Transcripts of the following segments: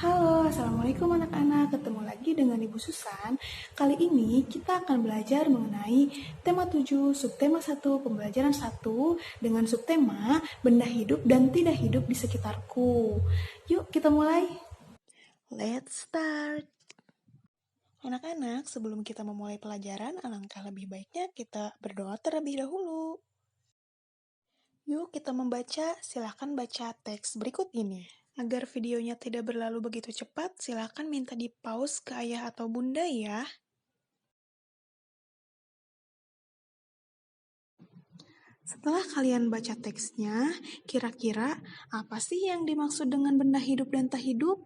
Halo, Assalamualaikum anak-anak. Ketemu lagi dengan Ibu Susan. Kali ini kita akan belajar mengenai tema 7, subtema 1, pembelajaran 1 dengan subtema benda hidup dan tidak hidup di sekitarku. Yuk, kita mulai. Let's start. Anak-anak, sebelum kita memulai pelajaran, alangkah lebih baiknya kita berdoa terlebih dahulu. Yuk kita membaca, silakan baca teks berikut ini. Agar videonya tidak berlalu begitu cepat, silakan minta di pause ke ayah atau bunda ya. Setelah kalian baca teksnya, kira-kira apa sih yang dimaksud dengan benda hidup dan tak hidup?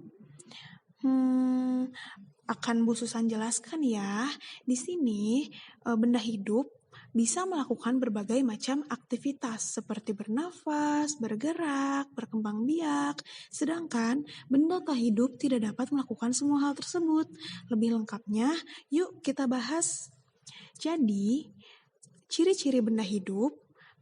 Akan Bu Susan jelaskan ya. Di sini benda hidup bisa melakukan berbagai macam aktivitas seperti bernafas, bergerak, berkembang biak. Sedangkan benda tak hidup tidak dapat melakukan semua hal tersebut. Lebih lengkapnya, yuk kita bahas. Jadi, ciri-ciri benda hidup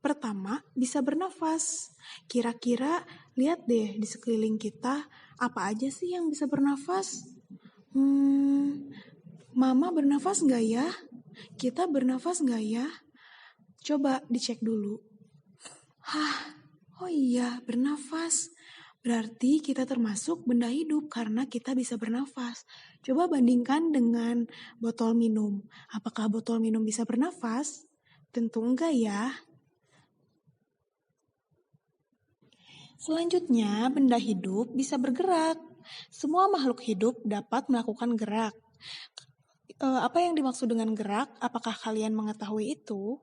pertama, bisa bernafas. Kira-kira lihat deh di sekeliling kita, apa aja sih yang bisa bernafas? Mama bernafas nggak ya? Kita bernafas nggak ya? Coba dicek dulu. Oh iya, bernafas. Berarti kita termasuk benda hidup karena kita bisa bernafas. Coba bandingkan dengan botol minum. Apakah botol minum bisa bernafas? Tentu enggak ya. Selanjutnya, benda hidup bisa bergerak. Semua makhluk hidup dapat melakukan gerak. Apa yang dimaksud dengan gerak? Apakah kalian mengetahui itu?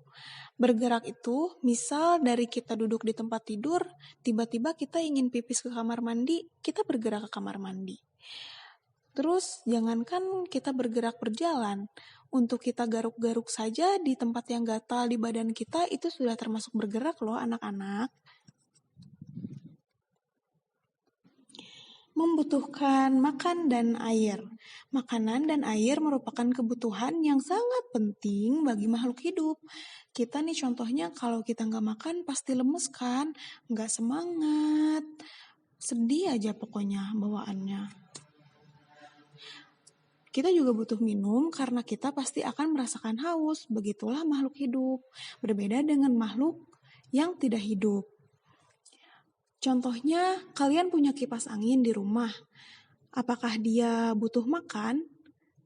Bergerak itu, misal dari kita duduk di tempat tidur, tiba-tiba kita ingin pipis ke kamar mandi, kita bergerak ke kamar mandi. Terus, jangankan kita bergerak berjalan, untuk kita garuk-garuk saja di tempat yang gatal di badan kita, itu sudah termasuk bergerak loh anak-anak. Membutuhkan makan dan air. Makanan dan air merupakan kebutuhan yang sangat penting bagi makhluk hidup. Kita nih contohnya kalau kita nggak makan pasti lemes kan, nggak semangat, sedih aja pokoknya bawaannya. Kita juga butuh minum karena kita pasti akan merasakan haus, begitulah makhluk hidup. Berbeda dengan makhluk yang tidak hidup. Contohnya, kalian punya kipas angin di rumah. Apakah dia butuh makan?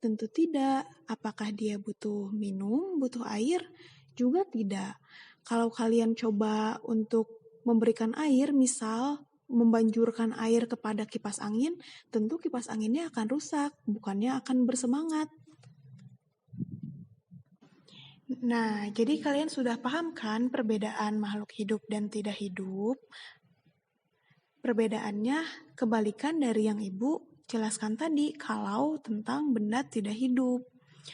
Tentu tidak. Apakah dia butuh minum, butuh air? Juga tidak. Kalau kalian coba untuk memberikan air, misal membanjurkan air kepada kipas angin, tentu kipas anginnya akan rusak, bukannya akan bersemangat. Nah, jadi kalian sudah paham kan perbedaan makhluk hidup dan tidak hidup? Perbedaannya kebalikan dari yang Ibu jelaskan tadi kalau tentang benda tidak hidup.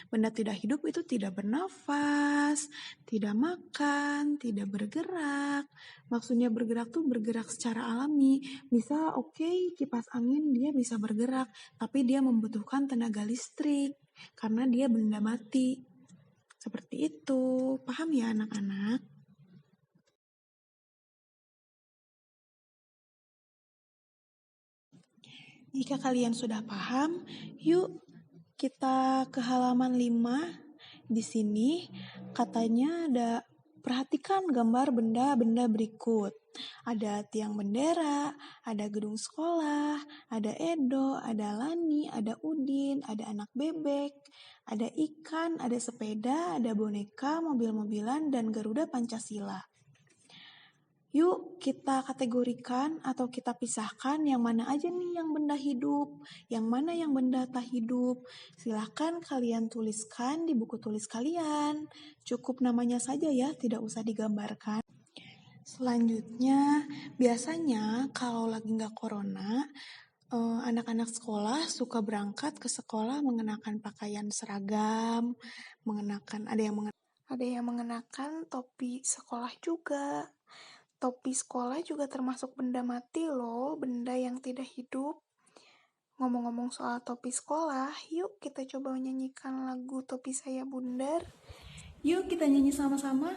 Benda tidak hidup itu tidak bernafas, tidak makan, tidak bergerak. Maksudnya bergerak tuh bergerak secara alami. Bisa kipas angin dia bisa bergerak, tapi dia membutuhkan tenaga listrik karena dia benda mati. Seperti itu. Paham ya anak-anak? Jika kalian sudah paham, yuk kita ke halaman 5. Di sini katanya ada perhatikan gambar benda-benda berikut. Ada tiang bendera, ada gedung sekolah, ada Edo, ada Lani, ada Udin, ada anak bebek, ada ikan, ada sepeda, ada boneka, mobil-mobilan, dan Garuda Pancasila. Yuk kita kategorikan atau kita pisahkan yang mana aja nih yang benda hidup, yang mana yang benda tak hidup. Silahkan kalian tuliskan di buku tulis kalian. Cukup namanya saja ya, tidak usah digambarkan. Selanjutnya, biasanya kalau lagi nggak corona, anak-anak sekolah suka berangkat ke sekolah mengenakan pakaian seragam, ada yang mengenakan topi sekolah juga. Topi sekolah juga termasuk benda mati loh, benda yang tidak hidup. Ngomong-ngomong soal topi sekolah, yuk kita coba menyanyikan lagu Topi Saya Bundar. Yuk kita nyanyi sama-sama.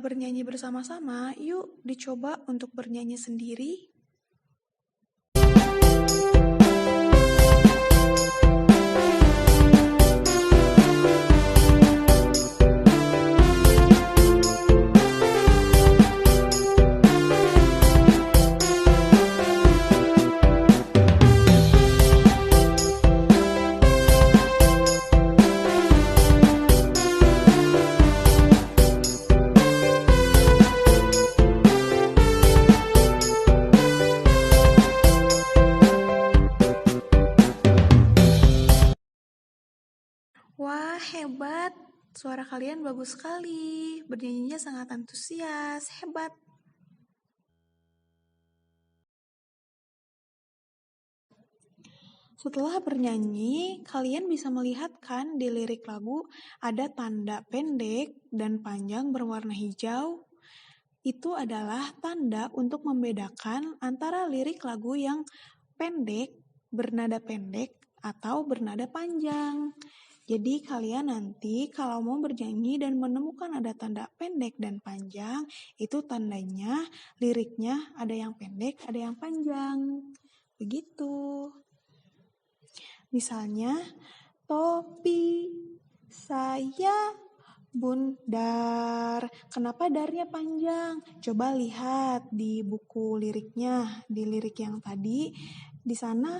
bernyanyi bersama-sama, yuk dicoba untuk bernyanyi sendiri. Wah, hebat! Suara kalian bagus sekali. Bernyanyinya sangat antusias. Hebat! Setelah bernyanyi, kalian bisa melihat kan di lirik lagu ada tanda pendek dan panjang berwarna hijau. Itu adalah tanda untuk membedakan antara lirik lagu yang pendek, bernada pendek, atau bernada panjang. Jadi kalian nanti kalau mau bernyanyi dan menemukan ada tanda pendek dan panjang, itu tandanya liriknya ada yang pendek, ada yang panjang. Begitu. Misalnya, topi saya bundar. Kenapa darnya panjang? Coba lihat di buku liriknya, di lirik yang tadi, di sana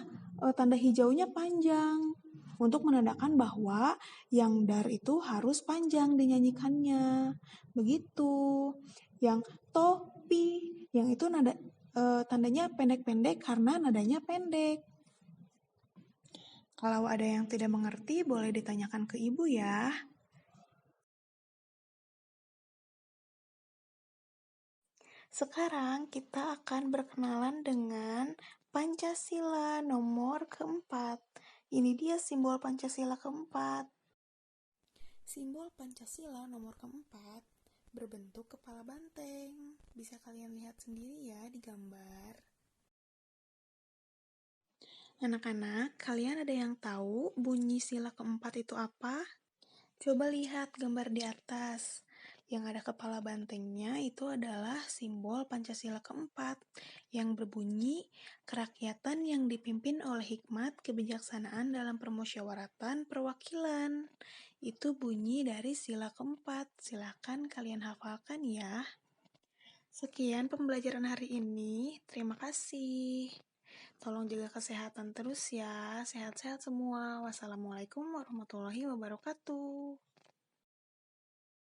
tanda hijaunya panjang. Untuk menandakan bahwa yang dar itu harus panjang dinyanyikannya. Begitu. Yang topi, yang itu tandanya pendek-pendek karena nadanya pendek. Kalau ada yang tidak mengerti, boleh ditanyakan ke ibu ya. Sekarang kita akan berkenalan dengan Pancasila nomor keempat. Ini dia simbol Pancasila keempat. Simbol Pancasila nomor keempat berbentuk kepala banteng. Bisa kalian lihat sendiri ya di gambar. Anak-anak, kalian ada yang tahu bunyi sila keempat itu apa? Coba lihat gambar di atas. Yang ada kepala bantengnya itu adalah simbol Pancasila keempat yang berbunyi kerakyatan yang dipimpin oleh hikmat kebijaksanaan dalam permusyawaratan perwakilan. Itu bunyi dari sila keempat. Silakan kalian hafalkan ya. Sekian pembelajaran hari ini. Terima kasih. Tolong jaga kesehatan terus ya. Sehat-sehat semua. Wassalamualaikum warahmatullahi wabarakatuh.